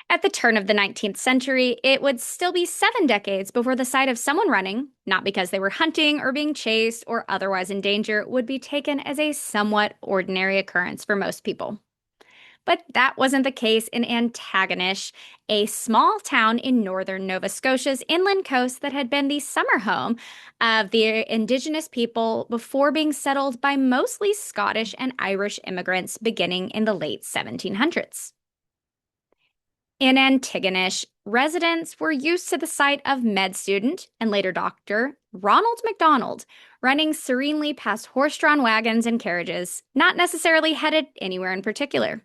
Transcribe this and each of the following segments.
At the turn of the 19th century, it would still be 7 decades before the sight of someone running, not because they were hunting or being chased or otherwise in danger, would be taken as a somewhat ordinary occurrence for most people. But that wasn't the case in Antagonish, a small town in northern Nova Scotia's inland coast that had been the summer home of the indigenous people before being settled by mostly Scottish and Irish immigrants beginning in the late 1700s. In Antigonish, residents were used to the sight of med student and later doctor Ronald MacDonald running serenely past horse-drawn wagons and carriages, not necessarily headed anywhere in particular.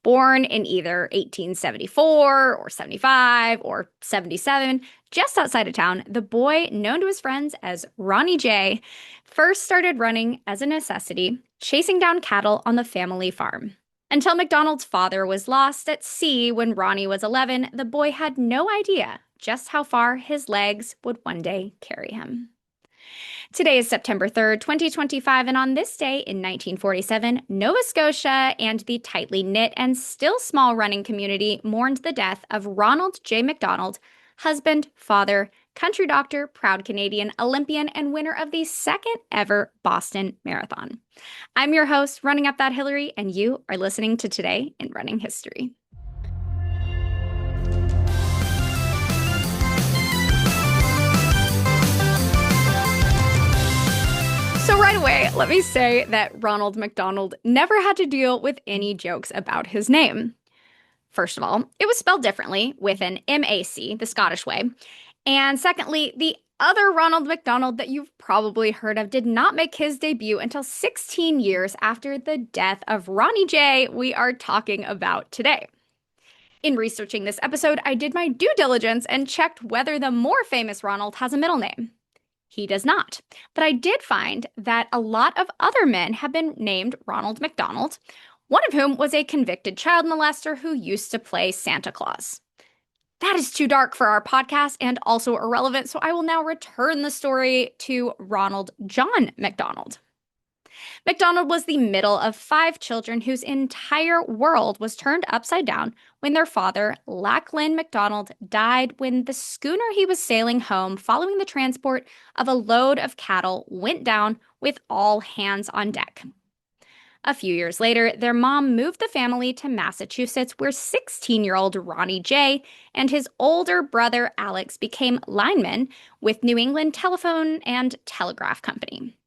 Born in either 1874 or 75 or 77, just outside of town, the boy, known to his friends as Ronnie J, first started running as a necessity, chasing down cattle on the family farm. Until MacDonald's father was lost at sea when Ronnie was 11, the boy had no idea just how far his legs would one day carry him. Today is September 3rd, 2025, and on this day in 1947, Nova Scotia and the tightly knit and still small running community mourned the death of Ronald J MacDonald, husband, father, country doctor, proud Canadian, Olympian, and winner of the second ever Boston Marathon. I'm your host, Running Up That Hillary, and you are listening to Today in Running History. So right away, let me say that Ronald MacDonald never had to deal with any jokes about his name. First of all, it was spelled differently with an M-A-C, the Scottish way. And secondly, the other Ronald MacDonald that you've probably heard of did not make his debut until 16 years after the death of Ronnie J we are talking about today. In researching this episode, I did my due diligence and checked whether the more famous Ronald has a middle name. He does not. But I did find that a lot of other men have been named Ronald MacDonald, one of whom was a convicted child molester who used to play Santa Claus. That is too dark for our podcast and also irrelevant, so I will now return the story to Ronald John MacDonald. MacDonald was the middle of 5 children whose entire world was turned upside down when their father, Lachlan MacDonald, died when the schooner he was sailing home following the transport of a load of cattle went down with all hands on deck. A few years later, their mom moved the family to Massachusetts, where 16-year-old Ronnie J and his older brother Alex became linemen with New England Telephone and Telegraph Company.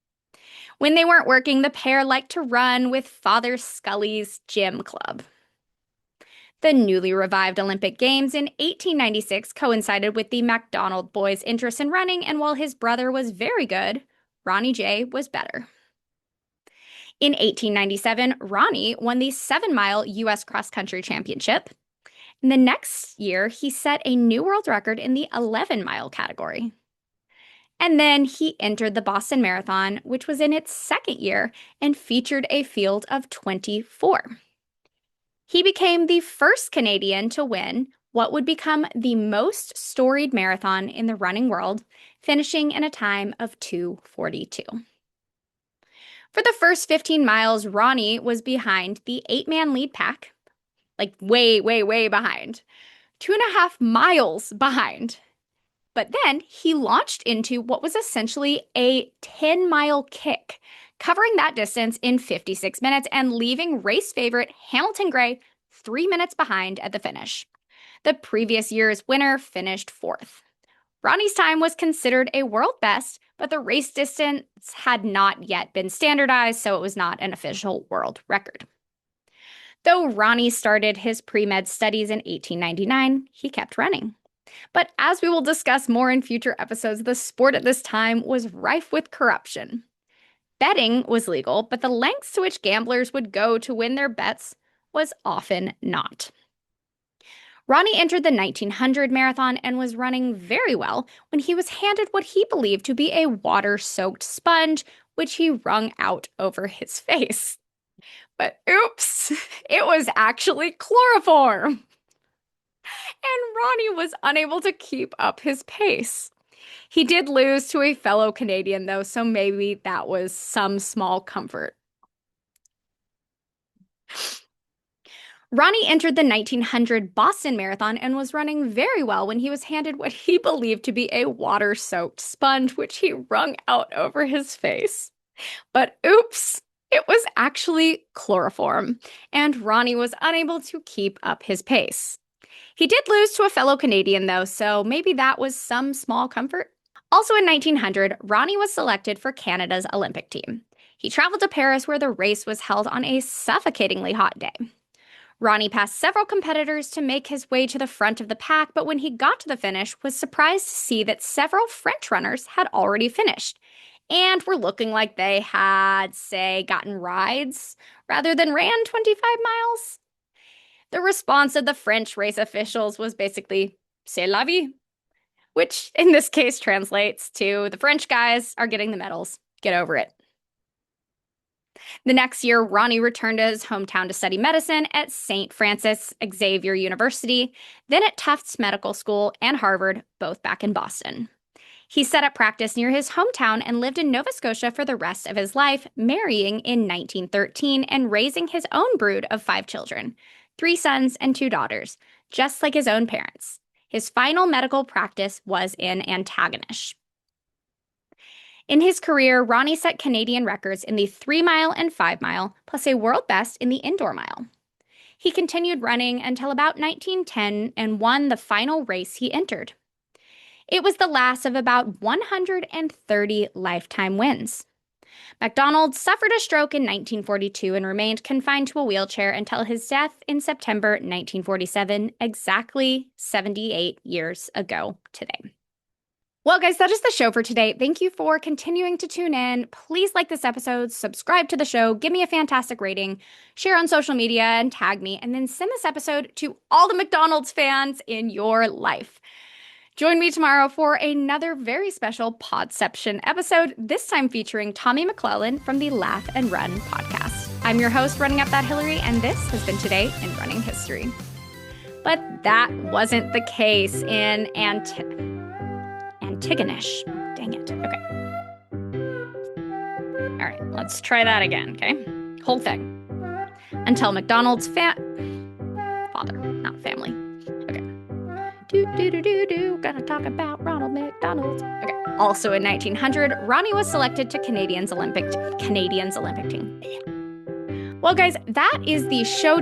When they weren't working, the pair liked to run with Father Scully's gym club. The newly revived Olympic Games in 1896 coincided with the MacDonald boys' interest in running, and while his brother was very good, Ronnie J was better. In 1897, Ronnie won the 7-mile U.S. cross-country championship. And the next year, he set a new world record in the 11-mile category. And then he entered the Boston Marathon, which was in its second year and featured a field of 24. He became the first Canadian to win what would become the most storied marathon in the running world, finishing in a time of 2:42. For the first 15 miles, Ronnie was behind the 8-man lead pack, like way, way, way behind, 2.5 miles behind. But then he launched into what was essentially a 10-mile kick, covering that distance in 56 minutes and leaving race favorite Hamilton Gray 3 minutes behind at the finish. The previous year's winner finished 4th. Ronnie's time was considered a world best, but the race distance had not yet been standardized, so it was not an official world record. Though Ronnie started his pre-med studies in 1899, he kept running. But as we will discuss more in future episodes, the sport at this time was rife with corruption. Betting was legal, but the lengths to which gamblers would go to win their bets was often not. Ronnie entered the 1900 marathon and was running very well when he was handed what he believed to be a water-soaked sponge, which he wrung out over his face. But oops, it was actually chloroform. And Ronnie was unable to keep up his pace. He did lose to a fellow Canadian, though, so maybe that was some small comfort. Ronnie entered the 1900 Boston Marathon and was running very well when he was handed what he believed to be a water-soaked sponge, which he wrung out over his face. But oops, it was actually chloroform, and Ronnie was unable to keep up his pace. He did lose to a fellow Canadian, though, so maybe that was some small comfort. Also in 1900, Ronnie was selected for Canada's Olympic team. He traveled to Paris, where the race was held on a suffocatingly hot day. Ronnie passed several competitors to make his way to the front of the pack, but when he got to the finish, was surprised to see that several French runners had already finished and were looking like they had, say, gotten rides rather than ran 25 miles. The response of the French race officials was basically, c'est la vie, which in this case translates to the French guys are getting the medals. Get over it. The next year, Ronnie returned to his hometown to study medicine at St. Francis Xavier University, then at Tufts Medical School and Harvard, both back in Boston. He set up practice near his hometown and lived in Nova Scotia for the rest of his life, marrying in 1913 and raising his own brood of 5 children, 3 sons and 2 daughters, just like his own parents. His final medical practice was in Antigonish. In his career, Ronnie set Canadian records in the 3-mile and 5-mile, plus a world best in the indoor mile. He continued running until about 1910 and won the final race he entered. It was the last of about 130 lifetime wins. MacDonald suffered a stroke in 1942 and remained confined to a wheelchair until his death in September 1947, exactly 78 years ago today. Well, guys, that is the show for today. Thank you for continuing to tune in. Please like this episode, subscribe to the show, give me a fantastic rating, share on social media, and tag me, and then send this episode to all the McDonald's fans in your life. Join me tomorrow for another very special Podception episode, this time featuring Tommy McClellan from the Laugh and Run podcast. I'm your host, Running Up That Hillary, and this has been Today in Running History. But that wasn't the case in Antigonish. Dang it. Okay. All right, let's try that again, okay? Whole thing. Until MacDonald's father, not family. Okay. Gonna talk about Ronald MacDonald. Okay. Also in 1900, Ronnie was selected to Canadians Olympic team. Well, guys, that is the show.